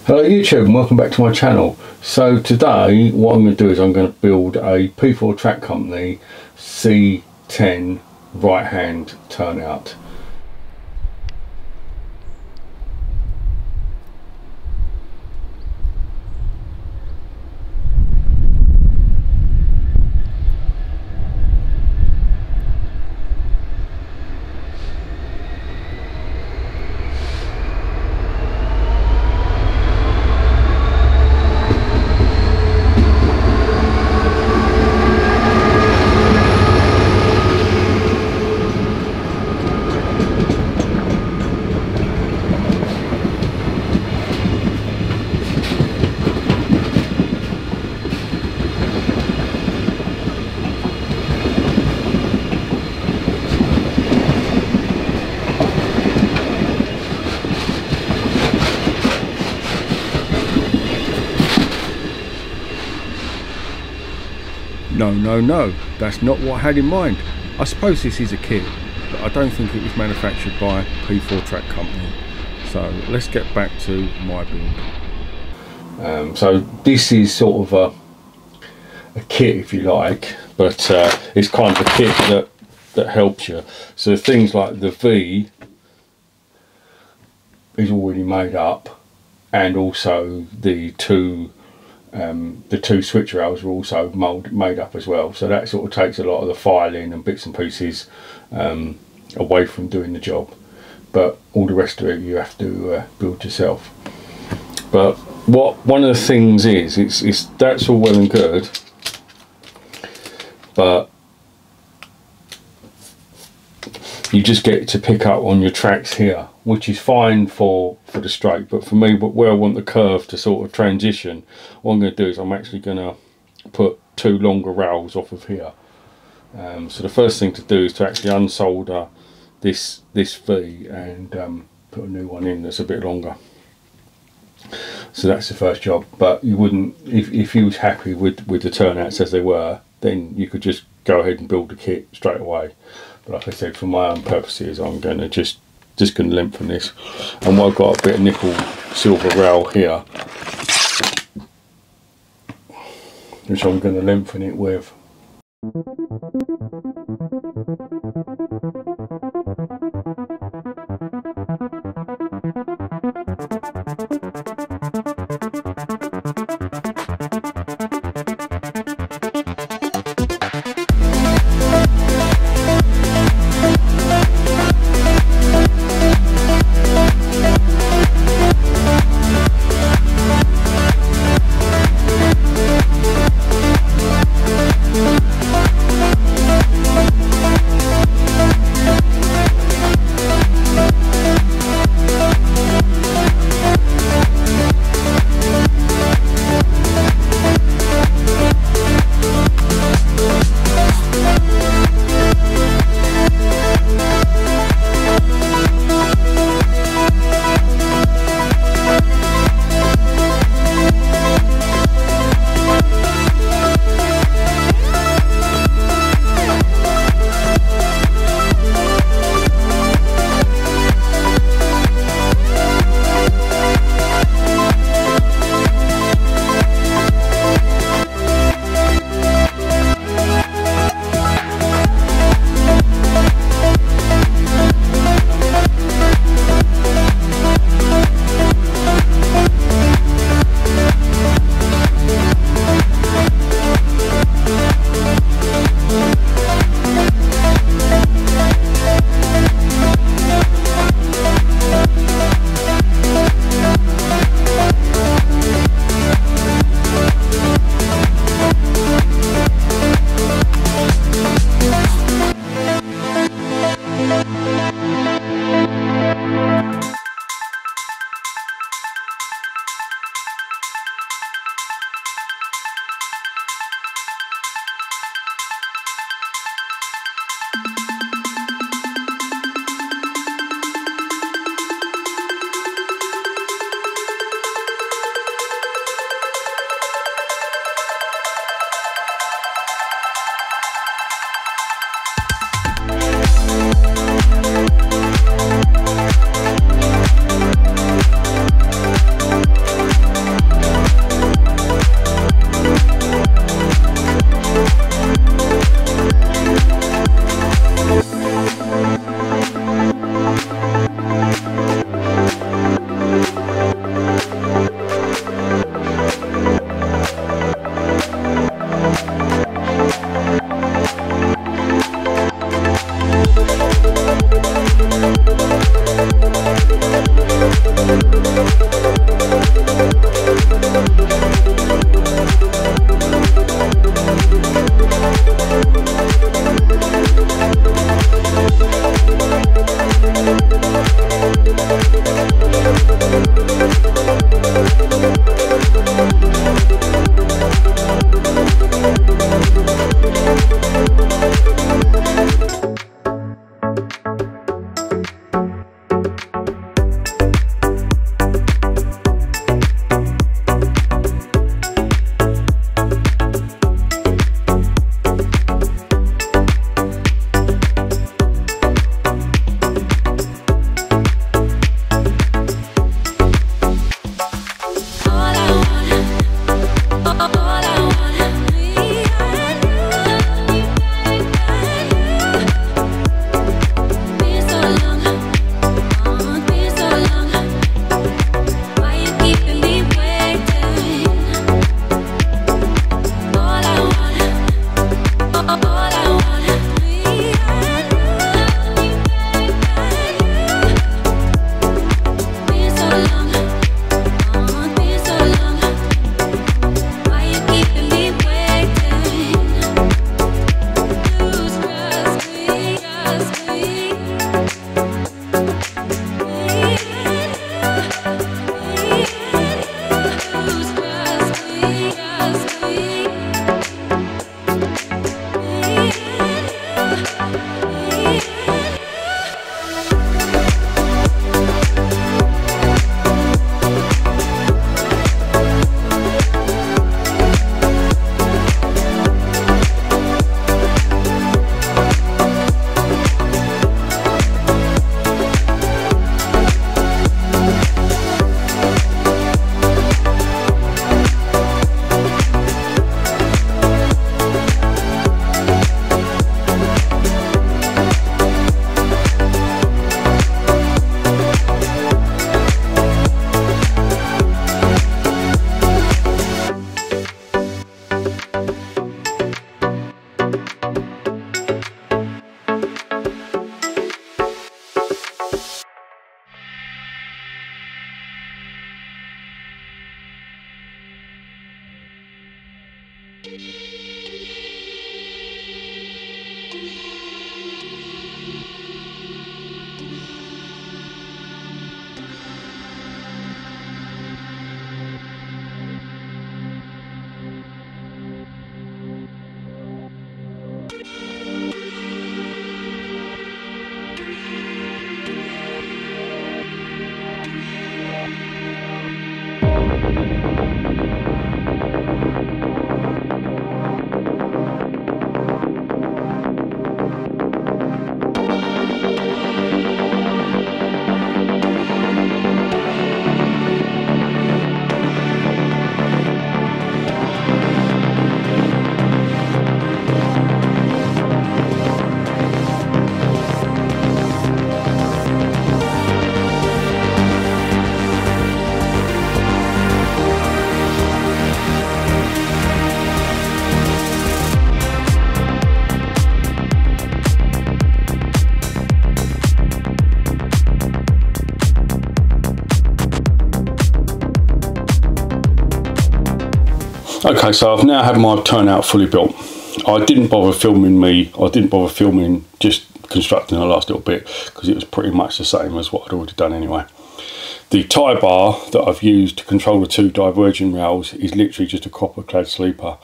Hello YouTube and welcome back to my channel. So today what I'm going to do is I'm going to build a P4 Track Company C10 right hand turnout. No, that's not what I had in mind. I suppose this is a kit, but I don't think it was manufactured by P4 Track Company. So let's get back to my build. So this is sort of a kit, if you like, but it's kind of a kit that helps you. So things like the V is already made up, and also the two switch rails are also made up as well, so that sort of takes a lot of the filing and bits and pieces away from doing the job, but all the rest of it you have to build yourself. But one of the things is that's all well and good, but you just get to pick up on your tracks here, which is fine for the straight, but for me, where I want the curve to sort of transition, what I'm going to do is I'm actually going to put two longer rails off of here. So the first thing to do is to actually unsolder this V and put a new one in that's a bit longer. So that's the first job. But you wouldn't, if you was happy with the turnouts as they were, then you could just go ahead and build the kit straight away. But like I said, for my own purposes, I'm going to just going to lengthen this. And I've got a bit of nickel silver rail here, which I'm going to lengthen it with. Okay, so I've now had my turnout fully built. I didn't bother filming just constructing the last little bit because it was pretty much the same as what I'd already done anyway. The tie bar that I've used to control the two diverging rails is literally just a copper clad sleeper.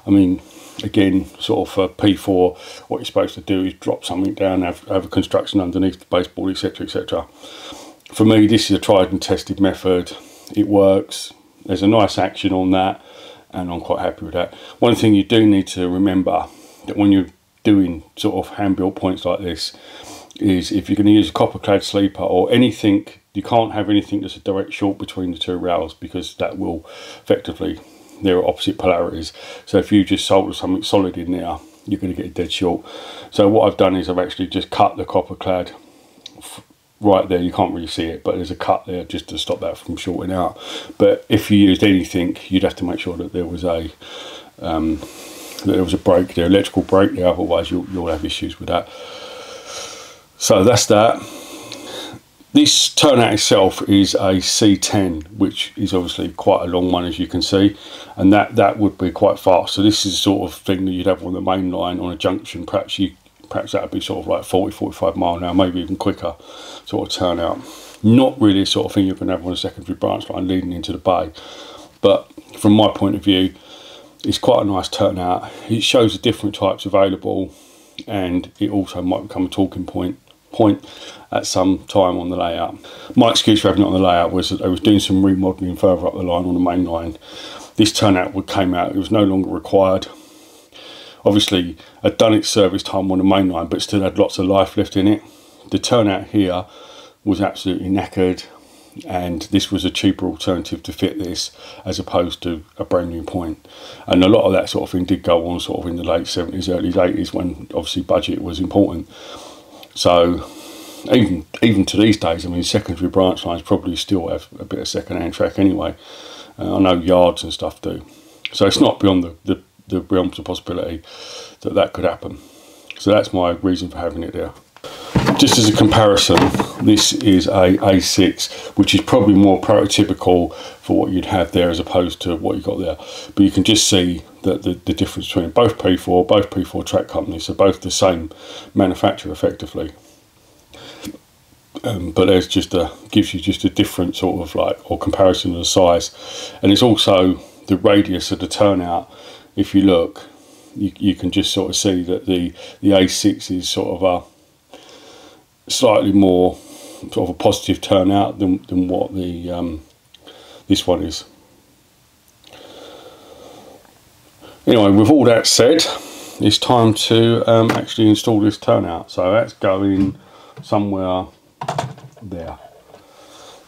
I mean, again, sort of for P4, what you're supposed to do is drop something down, have a construction underneath the baseboard, etc, etc. For me, this is a tried and tested method. It works. There's a nice action on that, and I'm quite happy with that. One thing you do need to remember, that when you're doing sort of hand-built points like this, is if you're going to use a copper clad sleeper or anything, you can't have anything that's a direct short between the two rails, because that will effectively, they're opposite polarities. So if you just solder something solid in there, you're going to get a dead short. So what I've done is I've actually just cut the copper clad right there. You can't really see it, but there's a cut there just to stop that from shorting out. But if you used anything, you'd have to make sure that there was a break there, electrical break there, otherwise you'll have issues with that. So that's that. This turnout itself is a C10, which is obviously quite a long one, as you can see, and that would be quite fast. So this is the sort of thing that you'd have on the main line on a junction. Perhaps that would be sort of like 40-45 mile an hour, maybe even quicker sort of turnout. Not really the sort of thing you're going to have on a secondary branch line leading into the bay, but from my point of view, it's quite a nice turnout. It shows the different types available, and it also might become a talking point at some time on the layout. My excuse for having it on the layout was that I was doing some remodelling further up the line on the main line. This turnout came out, it was no longer required. Obviously, I'd done its service time on the main line, but still had lots of life left in it. The turnout here was absolutely knackered, and this was a cheaper alternative to fit this as opposed to a brand new point. And a lot of that sort of thing did go on sort of in the late 70s, early 80s, when obviously budget was important. So even to these days, I mean, secondary branch lines probably still have a bit of second-hand track anyway. I know yards and stuff do. So it's not beyond the realms of possibility that could happen. So that's my reason for having it there. Just as a comparison, this is a A6, which is probably more prototypical for what you'd have there as opposed to what you got there. But you can just see that the difference between both P4 track companies, so both the same manufacturer effectively. But there's gives you just a different sort of or comparison of the size, and it's also the radius of the turnout. If you look, you can just sort of see that the A6 is sort of a slightly more sort of a positive turnout than what the this one is. Anyway, with all that said, it's time to actually install this turnout. So that's going somewhere there.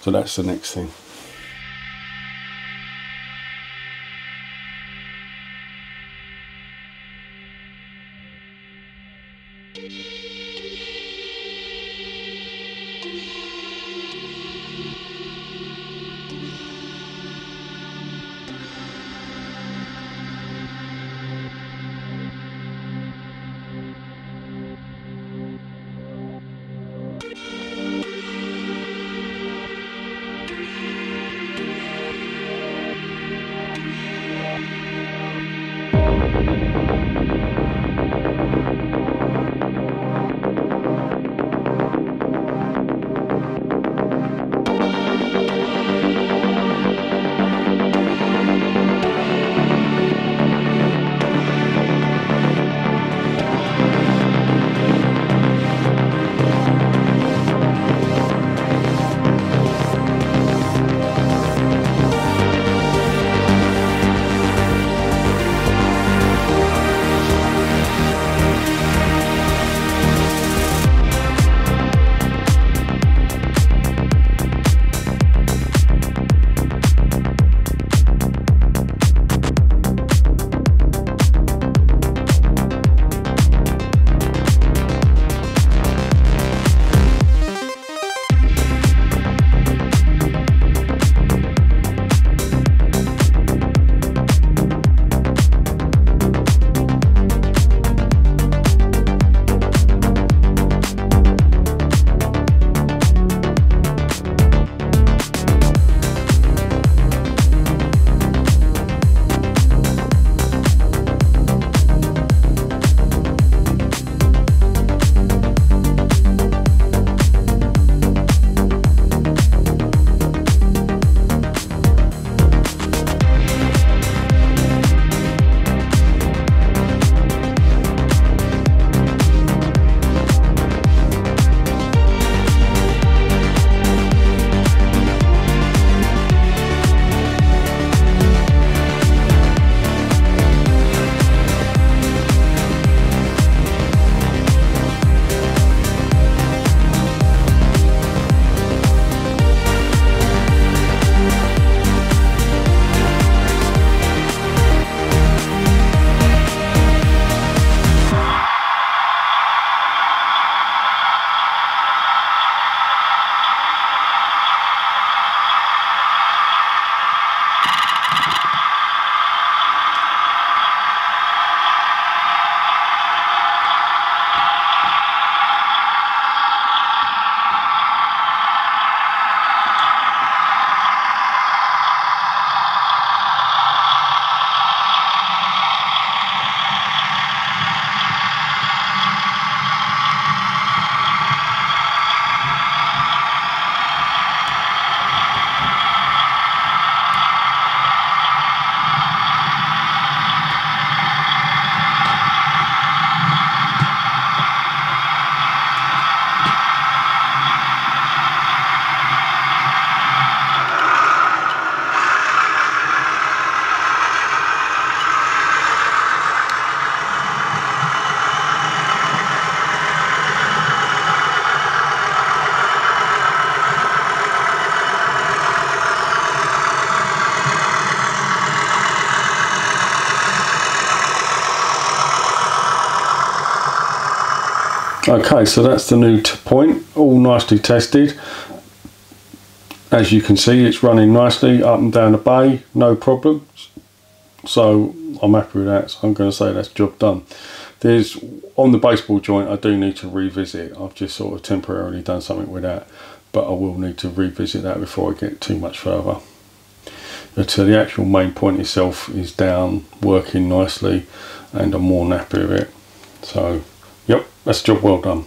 So that's the next thing. Okay, so that's the new point, all nicely tested. As you can see, it's running nicely up and down the bay, no problems. So I'm happy with that, so I'm going to say that's job done. There's, on the baseball joint, I do need to revisit. I've just sort of temporarily done something with that, but I will need to revisit that before I get too much further. But the actual main point itself is down, working nicely, and I'm more than happy with it. So, yep, that's a job well done.